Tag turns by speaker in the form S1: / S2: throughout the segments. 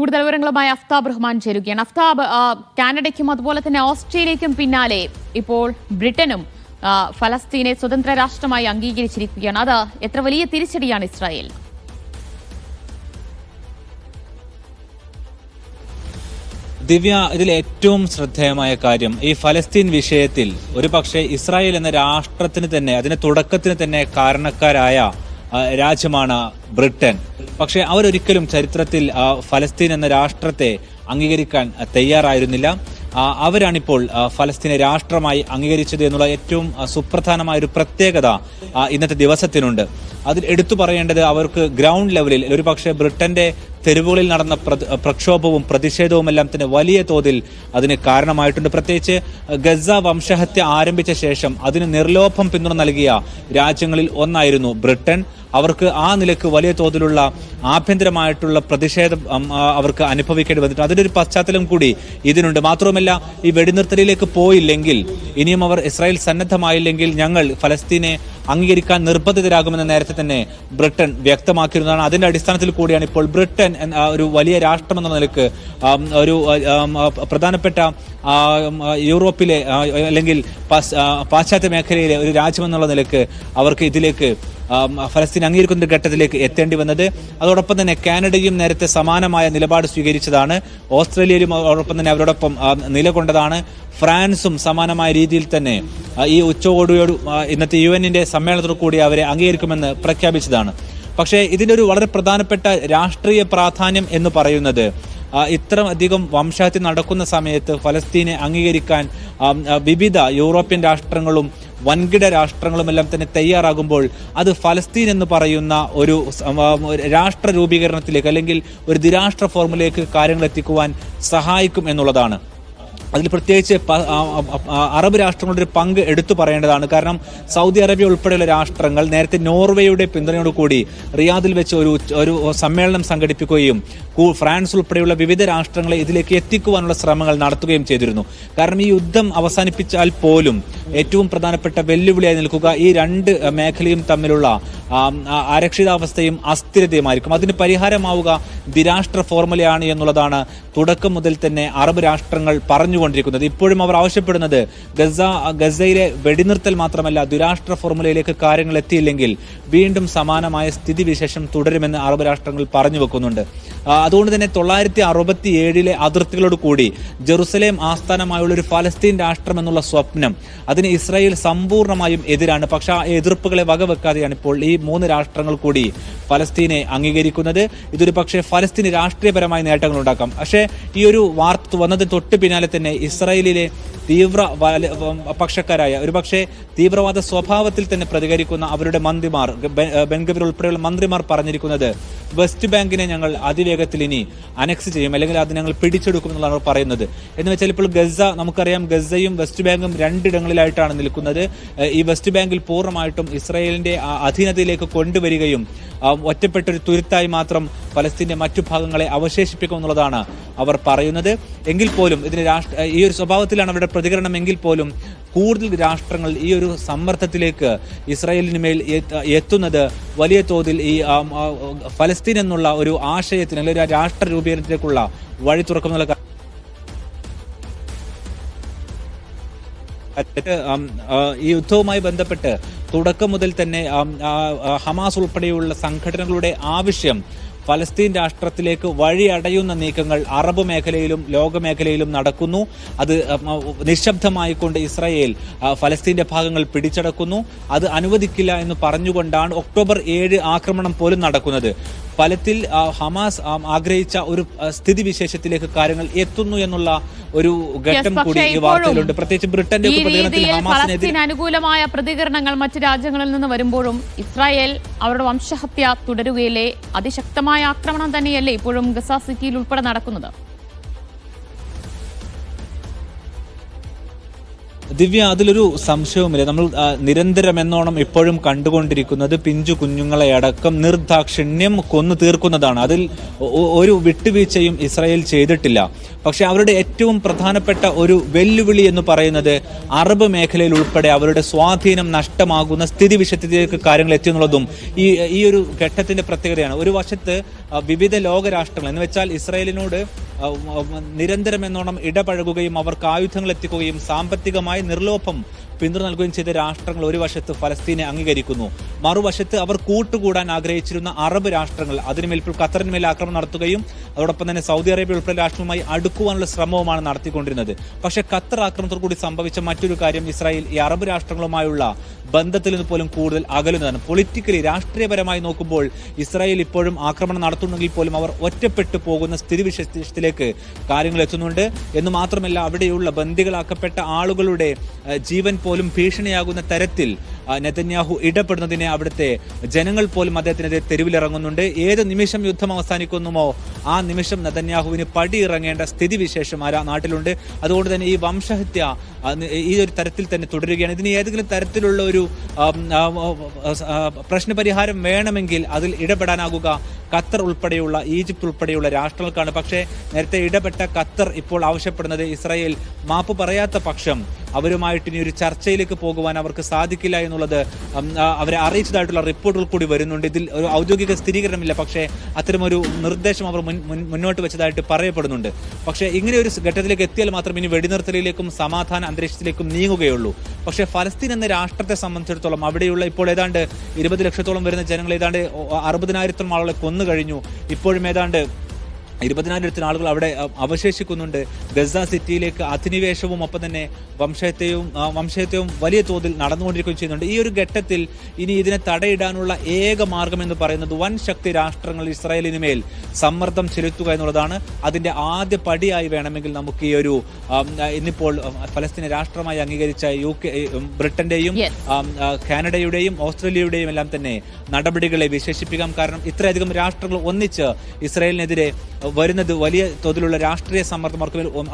S1: കൂടുതൽ വിവരങ്ങളുമായി അഫ്താബ് റഹ്മാൻ ചേരുകയാണ്. അഫ്താബ്, കാനഡയ്ക്കും അതുപോലെ തന്നെ ഓസ്ട്രേലിയയ്ക്കും പിന്നാലെ ഇപ്പോൾ ബ്രിട്ടനും ഫലസ്തീനെ സ്വതന്ത്ര രാഷ്ട്രമായി അംഗീകരിച്ചിരിക്കുകയാണ്. അത് എത്ര വലിയ തിരിച്ചടിയാണ് ഇസ്രായേൽ?
S2: ദിവ്യ, ഇതിൽ ഏറ്റവും ശ്രദ്ധേയമായ കാര്യം ഈ ഫലസ്തീൻ വിഷയത്തിൽ ഒരുപക്ഷെ ഇസ്രായേൽ എന്ന രാഷ്ട്രത്തിന് തന്നെ, അതിന്റെ തുടക്കത്തിന് തന്നെ കാരണക്കാരായ രാജ്യമാണ് ബ്രിട്ടൻ. പക്ഷെ അവരൊരിക്കലും ചരിത്രത്തിൽ ഫലസ്തീൻ എന്ന രാഷ്ട്രത്തെ അംഗീകരിക്കാൻ തയ്യാറായിരുന്നില്ല. അവരാണിപ്പോൾ ഫലസ്തീനെ രാഷ്ട്രമായി അംഗീകരിച്ചത് എന്നുള്ള ഏറ്റവും സുപ്രധാനമായ ഒരു പ്രത്യേകത ഇന്നത്തെ ദിവസത്തിനുണ്ട്. അതിൽ എടുത്തു പറയേണ്ടത് അവർക്ക് ഗ്രൗണ്ട് ലെവലിൽ ഒരുപക്ഷെ ബ്രിട്ടന്റെ തെരുവുകളിൽ നടന്ന പ്രക്ഷോഭവും പ്രതിഷേധവുമെല്ലാം തന്നെ വലിയ തോതിൽ അതിന് കാരണമായിട്ടുണ്ട്. പ്രത്യേകിച്ച് ഗസ വംശഹത്യ ആരംഭിച്ച ശേഷം അതിന് നിർലോഭം പിന്തുണ നൽകിയ രാജ്യങ്ങളിൽ ഒന്നായിരുന്നു ബ്രിട്ടൻ. അവർക്ക് ആ നിലക്ക് വലിയ തോതിലുള്ള ആഭ്യന്തരമായിട്ടുള്ള പ്രതിഷേധം അവർക്ക് അനുഭവിക്കേണ്ടി വന്നിട്ടുണ്ട്. അതിനൊരു പശ്ചാത്തലം കൂടി ഇതിനുണ്ട്. മാത്രവുമല്ല, ഈ വെടിനിർത്തലിലേക്ക് പോയില്ലെങ്കിൽ, ഇനിയും അവർ ഇസ്രായേൽ സന്നദ്ധമായില്ലെങ്കിൽ ഞങ്ങൾ ഫലസ്തീനെ അംഗീകരിക്കാൻ നിർബന്ധിതരാകുമെന്ന് നേരത്തെ തന്നെ ബ്രിട്ടൻ വ്യക്തമാക്കിയിരുന്നതാണ്. അതിന്റെ അടിസ്ഥാനത്തിൽ കൂടിയാണ് ഇപ്പോൾ ബ്രിട്ടൻ ഒരു വലിയ രാഷ്ട്രമെന്ന നിലക്ക് ഒരു പ്രധാനപ്പെട്ട യൂറോപ്പിലെ അല്ലെങ്കിൽ പാശ്ചാത്യ മേഖലയിലെ ഒരു രാജ്യമെന്നുള്ള നിലക്ക് അവർക്ക് ഇതിലേക്ക് ഫലസ്തീൻ അംഗീകരിക്കുന്ന ഘട്ടത്തിലേക്ക് എത്തേണ്ടി വന്നത്. അതോടൊപ്പം തന്നെ കാനഡയും നേരത്തെ സമാനമായ നിലപാട് സ്വീകരിച്ചതാണ്. ഓസ്ട്രേലിയയിലും അതോടൊപ്പം തന്നെ അവരോടൊപ്പം നിലകൊണ്ടതാണ്. ഫ്രാൻസും സമാനമായ രീതിയിൽ തന്നെ ഈ ഉച്ചകോടിയോട് ഇന്നത്തെ UN-ന്റെ സമ്മേളനത്തോടു കൂടി അവരെ അംഗീകരിക്കുമെന്ന് പ്രഖ്യാപിച്ചതാണ്. പക്ഷേ ഇതിന്റെ ഒരു വളരെ പ്രധാനപ്പെട്ട രാഷ്ട്രീയ പ്രാധാന്യം എന്ന് പറയുന്നത് ഇത്ര അധികം വംശഹത്യ നടക്കുന്ന സമയത്ത് ഫലസ്തീനെ അംഗീകരിക്കാൻ വിവിധ യൂറോപ്യൻ രാഷ്ട്രങ്ങളും വൻകിട രാഷ്ട്രങ്ങളുമെല്ലാം തന്നെ തയ്യാറാകുമ്പോൾ അത് ഫലസ്തീൻ എന്ന് പറയുന്ന ഒരു രാഷ്ട്ര രൂപീകരണത്തിലേക്ക് അല്ലെങ്കിൽ ഒരു ദ്വിരാഷ്ട്ര ഫോർമുലയിലേക്ക് കാര്യങ്ങൾ എത്തിക്കുവാൻ സഹായിക്കും എന്നുള്ളതാണ്. അതിൽ പ്രത്യേകിച്ച് അറബ് രാഷ്ട്രങ്ങളുടെ ഒരു പങ്ക് എടുത്തു പറയേണ്ടതാണ്. കാരണം സൗദി അറേബ്യ ഉൾപ്പെടെയുള്ള രാഷ്ട്രങ്ങൾ നേരത്തെ നോർവേയുടെ പിന്തുണയോട് കൂടി റിയാദിൽ വെച്ച് ഒരു സമ്മേളനം സംഘടിപ്പിക്കുകയും ഫ്രാൻസ് ഉൾപ്പെടെയുള്ള വിവിധ രാഷ്ട്രങ്ങളെ ഇതിലേക്ക് എത്തിക്കുവാനുള്ള ശ്രമങ്ങൾ നടത്തുകയും ചെയ്തിരുന്നു. കാരണം ഈ യുദ്ധം അവസാനിപ്പിച്ചാൽ പോലും ഏറ്റവും പ്രധാനപ്പെട്ട വെല്ലുവിളിയായി നിൽക്കുക ഈ രണ്ട് മേഖലയും തമ്മിലുള്ള അരക്ഷിതാവസ്ഥയും അസ്ഥിരതയുമായിരിക്കും. അതിന് പരിഹാരമാവുക ദ്വിരാഷ്ട്ര ഫോർമുലയാണ് എന്നുള്ളതാണ് തുടക്കം മുതൽ തന്നെ അറബ് രാഷ്ട്രങ്ങൾ പറഞ്ഞുകൊണ്ടിരിക്കുന്നത്. ഇപ്പോഴും അവർ ആവശ്യപ്പെടുന്നത് ഗസയിലെ വെടിനിർത്തൽ മാത്രമല്ല, ദ്വിരാഷ്ട്ര ഫോർമുലയിലേക്ക് കാര്യങ്ങൾ എത്തിയില്ലെങ്കിൽ വീണ്ടും സമാനമായ സ്ഥിതിവിശേഷം തുടരുമെന്ന് അറബ് രാഷ്ട്രങ്ങൾ പറഞ്ഞു വെക്കുന്നുണ്ട്. അതുകൊണ്ട് തന്നെ 1967 അതിർത്തികളോട് കൂടി ജെറുസലേം ആസ്ഥാനമായുള്ള ഒരു ഫലസ്തീൻ രാഷ്ട്രം എന്നുള്ള സ്വപ്നം, അതിന് ഇസ്രായേൽ സമ്പൂർണ്ണമായും എതിരാണ്. പക്ഷെ ആ എതിർപ്പുകളെ വകവെക്കാതെയാണ് ഇപ്പോൾ ഈ 3 രാഷ്ട്രങ്ങൾ കൂടി ഫലസ്തീനെ അംഗീകരിക്കുന്നത്. ഇതൊരു പക്ഷേ ഫലസ്തീന് രാഷ്ട്രീയപരമായ നേട്ടങ്ങൾ ഉണ്ടാക്കാം. പക്ഷേ ഈ ഒരു വാർത്ത വന്നതിന് തൊട്ട് പിന്നാലെ തന്നെ ഇസ്രായേലിലെ തീവ്ര പക്ഷക്കാരായ ഒരുപക്ഷെ തീവ്രവാദ സ്വഭാവത്തിൽ തന്നെ പ്രതികരിക്കുന്ന അവരുടെ മന്ത്രിമാർ, ബെൻഗവിർ ഉൾപ്പെടെയുള്ള മന്ത്രിമാർ പറഞ്ഞിരിക്കുന്നത് വെസ്റ്റ് ബാങ്കിനെ ഞങ്ങൾ അതിവേഗത്തിൽ ഇനി അനക്സ് ചെയ്യും, അല്ലെങ്കിൽ അത് ഞങ്ങൾ പിടിച്ചെടുക്കും എന്നുള്ളതാണ് പറയുന്നത്. എന്ന് വെച്ചാൽ ഇപ്പോൾ ഗസ, നമുക്കറിയാം ഗസയും വെസ്റ്റ് ബാങ്കും രണ്ടിടങ്ങളിലായിട്ടാണ് നിൽക്കുന്നത്. ഈ വെസ്റ്റ് ബാങ്കിൽ പൂർണ്ണമായിട്ടും ഇസ്രായേലിന്റെ അധീനതയിലേക്ക് കൊണ്ടുവരികയും ഒറ്റപ്പെട്ടൊരു തുരുത്തായി മാത്രം ഫലസ്തീന്റെ മറ്റു ഭാഗങ്ങളെ അവശേഷിപ്പിക്കും എന്നുള്ളതാണ് അവർ പറയുന്നത്. എങ്കിൽ പോലും ഇതിന് ഈ ഒരു സ്വഭാവത്തിലാണ് അവരുടെ പ്രതികരണം. എങ്കിൽ പോലും കൂടുതൽ രാഷ്ട്രങ്ങൾ ഈ ഒരു സമ്മർദ്ദത്തിലേക്ക് ഇസ്രായേലിന് മേൽ എത്തുന്നത് വലിയ തോതിൽ ഈ ഫലസ്തീൻ എന്നുള്ള ഒരു ആശയത്തിന് അല്ലെങ്കിൽ ഒരു രാഷ്ട്ര രൂപീകരണത്തിലേക്കുള്ള വഴി തുറക്കുന്നുള്ള ഈ യുദ്ധവുമായി ബന്ധപ്പെട്ട് തുടക്കം മുതൽ തന്നെ ഹമാസ് ഉൾപ്പെടെയുള്ള സംഘടനകളുടെ ആവശ്യം ഫലസ്തീൻ രാഷ്ട്രത്തിലേക്ക് വഴിയടയുന്ന നീക്കങ്ങൾ അറബ് മേഖലയിലും ലോകമേഖലയിലും നടക്കുന്നു. അത് നിശബ്ദമായിക്കൊണ്ട് ഇസ്രായേൽ ഫലസ്തീന്റെ ഭാഗങ്ങൾ പിടിച്ചടക്കുന്നു. അത് അനുവദിക്കില്ല എന്ന് പറഞ്ഞുകൊണ്ടാണ് ഒക്ടോബർ 7 ആക്രമണം പോലും നടക്കുന്നത്. ഫലത്തിൽ ഹമാസ് ആഗ്രഹിച്ച ഒരു സ്ഥിതിവിശേഷത്തിലേക്ക് കാര്യങ്ങൾ എത്തുന്നു എന്നുള്ള ഒരു ഘട്ടം കൂടി ഈ വാർത്തയിലുണ്ട്. പ്രത്യേകിച്ച് ബ്രിട്ടന്റെ പ്രതികരണത്തിൽ
S1: ഫലസ്തീന് അനുകൂലമായ പ്രതികരണങ്ങൾ മറ്റ് രാജ്യങ്ങളിൽ നിന്ന് വരുമ്പോഴും ഇസ്രായേൽ അവരുടെ വംശഹത്യ തുടരുകയില്ലേ? അതിശക്തമായ ആക്രമണം തന്നെയല്ലേ ഇപ്പോഴും ഗസ സിറ്റിയിൽ ഉൾപ്പെടെ നടക്കുന്നത്?
S2: ദിവ്യ, അതിലൊരു സംശയവുമില്ല. നമ്മൾ നിരന്തരം എന്നോണം ഇപ്പോഴും കണ്ടുകൊണ്ടിരിക്കുന്നത് പിഞ്ചു കുഞ്ഞുങ്ങളെ അടക്കം നിർദാക്ഷിണ്യം കൊന്നു തീർക്കുന്നതാണ്. അതിൽ ഒരു വിട്ടുവീഴ്ചയും ഇസ്രായേൽ ചെയ്തിട്ടില്ല. പക്ഷെ അവരുടെ ഏറ്റവും പ്രധാനപ്പെട്ട ഒരു വെല്ലുവിളി എന്ന് പറയുന്നത് അറബ് മേഖലയിൽ ഉൾപ്പെടെ അവരുടെ സ്വാധീനം നഷ്ടമാകുന്ന സ്ഥിതിവിശേഷത്തിലേക്ക് കാര്യങ്ങൾ എത്തിയെന്നുള്ളതും ഈ ഒരു ഘട്ടത്തിന്റെ പ്രത്യേകതയാണ്. ഒരു വശത്ത് വിവിധ ലോകരാഷ്ട്രങ്ങൾ എന്ന് വെച്ചാൽ ഇസ്രായേലിനോട് നിരന്തരം എന്നോണം ഇടപഴകുകയും അവർക്ക് ആയുധങ്ങൾ എത്തിക്കുകയും സാമ്പത്തികമായി നിർലോഭം പിന്തുണ നൽകുകയും ചെയ്ത രാഷ്ട്രങ്ങൾ ഒരു വശത്ത് ഫലസ്തീനെ അംഗീകരിക്കുന്നു. മറുവശത്ത് അവർ കൂട്ടുകൂടാൻ ആഗ്രഹിച്ചിരുന്ന അറബ് രാഷ്ട്രങ്ങൾ അതിനുമേൽ ഇപ്പോൾ ഖത്തറിന് മേൽ ആക്രമണം നടത്തുകയും അതോടൊപ്പം തന്നെ സൗദി അറേബ്യ ഉൾപ്പെടെ രാഷ്ട്രവുമായി അടുക്കുവാനുള്ള ശ്രമവുമാണ് നടത്തിക്കൊണ്ടിരുന്നത്. പക്ഷേ ഖത്തർ ആക്രമണത്തോടു കൂടി സംഭവിച്ച മറ്റൊരു കാര്യം ഇസ്രായേൽ ഈ അറബ് രാഷ്ട്രങ്ങളുമായുള്ള ബന്ധത്തിൽ നിന്ന് പോലും കൂടുതൽ അകലുന്നതാണ്. പൊളിറ്റിക്കലി രാഷ്ട്രീയപരമായി നോക്കുമ്പോൾ ഇസ്രായേൽ ഇപ്പോഴും ആക്രമണം നടത്തുന്നെങ്കിൽ പോലും അവർ ഒറ്റപ്പെട്ടു പോകുന്ന സ്ഥിതിവിശേഷത്തിലേക്ക് കാര്യങ്ങൾ എത്തുന്നുണ്ട് എന്ന് മാത്രമല്ല, അവിടെയുള്ള ബന്ദികളാക്കപ്പെട്ട ആളുകളുടെ ജീവൻ പോലും ഭീഷണിയാകുന്ന തരത്തിൽ നെതന്യാഹു ഇടപെടുന്നതിനെ അവിടുത്തെ ജനങ്ങൾ പോലും അദ്ദേഹത്തിനെതിരെ തെരുവിലിറങ്ങുന്നുണ്ട്. ഏത് നിമിഷം യുദ്ധം അവസാനിക്കുന്നുമോ ആ നിമിഷം നെതന്യാഹുവിന് പടിയിറങ്ങേണ്ട സ്ഥിതിവിശേഷം ആ നാട്ടിലുണ്ട്. അതുകൊണ്ട് തന്നെ ഈ വംശഹത്യ ഈ ഒരു തരത്തിൽ തന്നെ തുടരുകയാണ്. ഇതിന് ഏതെങ്കിലും തരത്തിലുള്ള ഒരു പ്രശ്നപരിഹാരം വേണമെങ്കിൽ അതിൽ ഇടപെടാനാകുക ഖത്തർ ഉൾപ്പെടെയുള്ള ഈജിപ്ത് ഉൾപ്പെടെയുള്ള രാഷ്ട്രങ്ങൾക്കാണ്. പക്ഷേ നേരത്തെ ഇടപെട്ട ഖത്തർ ഇപ്പോൾ ആവശ്യപ്പെടുന്നത് ഇസ്രായേൽ മാപ്പ് പറയാത്ത പക്ഷം അവരുമായിട്ട് ഇനി ഒരു ചർച്ചയിലേക്ക് പോകുവാൻ അവർക്ക് സാധിക്കില്ല എന്നുള്ളത് അവരെ അറിയിച്ചതായിട്ടുള്ള റിപ്പോർട്ടുകൾ കൂടി വരുന്നുണ്ട്. ഇതിൽ ഒരു ഔദ്യോഗിക സ്ഥിരീകരണമില്ല, പക്ഷേ അത്തരമൊരു നിർദ്ദേശം അവർ മുന്നോട്ട് വെച്ചതായിട്ട് പറയപ്പെടുന്നുണ്ട്. പക്ഷേ ഇങ്ങനെ ഒരു ഘട്ടത്തിലേക്ക് എത്തിയാൽ മാത്രം ഇനി വെടിനിർത്തലിലേക്കും സമാധാന അന്തരീക്ഷത്തിലേക്കും നീങ്ങുകയുള്ളൂ. പക്ഷേ ഫലസ്തീൻ എന്ന രാഷ്ട്രത്തെ സംബന്ധിച്ചിടത്തോളം അവിടെയുള്ള ഇപ്പോൾ ഏതാണ്ട് 20 ലക്ഷത്തോളം വരുന്ന ജനങ്ങൾ ഏതാണ്ട് 60,000 ആളുകളെ കൊന്നു കഴിഞ്ഞു. ഇപ്പോഴും ഏതാണ്ട് 20,000 ആളുകൾ അവിടെ അവശേഷിക്കുന്നുണ്ട്. ഗസ സിറ്റിയിലേക്ക് അധിനിവേശവും ഒപ്പം തന്നെ വംശഹത്യവും വലിയ തോതിൽ നടന്നുകൊണ്ടിരിക്കുകയും ചെയ്യുന്നുണ്ട്. ഈ ഒരു ഘട്ടത്തിൽ ഇനി ഇതിനെ തടയിടാനുള്ള ഏക മാർഗം എന്ന് പറയുന്നത് വൻ ശക്തി രാഷ്ട്രങ്ങൾ ഇസ്രായേലിന് മേൽ സമ്മർദ്ദം ചെലുത്തുക എന്നുള്ളതാണ്. അതിന്റെ ആദ്യ പടിയായി വേണമെങ്കിൽ നമുക്ക് ഈ ഒരു ഇന്നിപ്പോൾ ഫലസ്തീനെ രാഷ്ട്രമായി അംഗീകരിച്ച ബ്രിട്ടന്റെയും കാനഡയുടെയും ഓസ്ട്രേലിയയുടെയും എല്ലാം തന്നെ നടപടികളെ വിശേഷിപ്പിക്കാം. കാരണം ഇത്രയധികം രാഷ്ട്രങ്ങൾ ഒന്നിച്ച് ഇസ്രായേലിനെതിരെ വരുന്നത് വലിയ തോതിലുള്ള രാഷ്ട്രീയ സമ്മർദ്ദം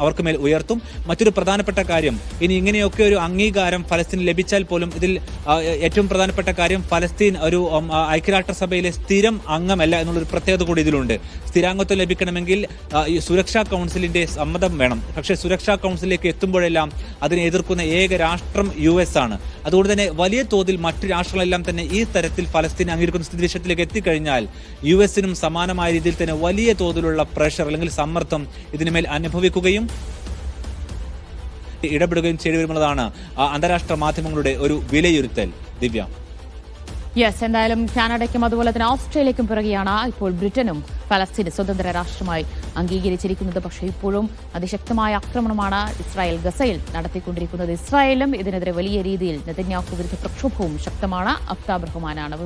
S2: അവർക്ക് മേൽ ഉയർത്തും. മറ്റൊരു പ്രധാനപ്പെട്ട കാര്യം, ഇനി ഇങ്ങനെയൊക്കെ ഒരു അംഗീകാരം ഫലസ്തീൻ ലഭിച്ചാൽ പോലും ഇതിൽ ഏറ്റവും പ്രധാനപ്പെട്ട കാര്യം ഫലസ്തീൻ ഒരു ഐക്യരാഷ്ട്രസഭയിലെ സ്ഥിരം അംഗമല്ല എന്നുള്ളൊരു പ്രത്യേകത കൂടി ഇതിലുണ്ട്. സ്ഥിരാംഗത്വം ലഭിക്കണമെങ്കിൽ ഈ സുരക്ഷാ കൗൺസിലിന്റെ സമ്മതം വേണം. പക്ഷേ സുരക്ഷാ കൗൺസിലിലേക്ക് എത്തുമ്പോഴെല്ലാം അതിനെ എതിർക്കുന്ന ഏക രാഷ്ട്രം US ആണ്. അതുകൊണ്ട് തന്നെ വലിയ തോതിൽ മറ്റു രാഷ്ട്രങ്ങളെല്ലാം തന്നെ ഈ തരത്തിൽ ഫലസ്തീനെ അംഗീകരിക്കുന്ന സ്ഥിതിവിശേഷത്തിലേക്ക് എത്തിക്കഴിഞ്ഞാൽ US-നും സമാനമായ രീതിയിൽ തന്നെ വലിയ തോതിലുള്ള പ്രഷർ അല്ലെങ്കിൽ സമ്മർദ്ദം ഇതിനുമേൽ അനുഭവിക്കുകയും ഇടപെടുകയും ചെയ്തു വരുന്നതാണ് അന്താരാഷ്ട്ര മാധ്യമങ്ങളുടെ ഒരു വിലയിരുത്തൽ. ദിവ്യ,
S1: എന്തായാലും കാനഡയ്ക്കും അതുപോലെ തന്നെ ഓസ്ട്രേലിയക്കും പിറകെയാണ് ഇപ്പോൾ ബ്രിട്ടനും ഫലസ്തീനെ സ്വതന്ത്ര രാഷ്ട്രമായി അംഗീകരിച്ചിരിക്കുന്നത്. പക്ഷേ ഇപ്പോഴും അതിശക്തമായ ആക്രമണമാണ് ഇസ്രായേൽ ഗസയിൽ നടത്തിക്കൊണ്ടിരിക്കുന്നത്. ഇസ്രായേലും ഇതിനെതിരെ വലിയ രീതിയിൽ നെതന്യാഹു വിരുദ്ധ പ്രക്ഷോഭവും ശക്തമാണ്. അഫ്താബ് റഹ്മാനാണ്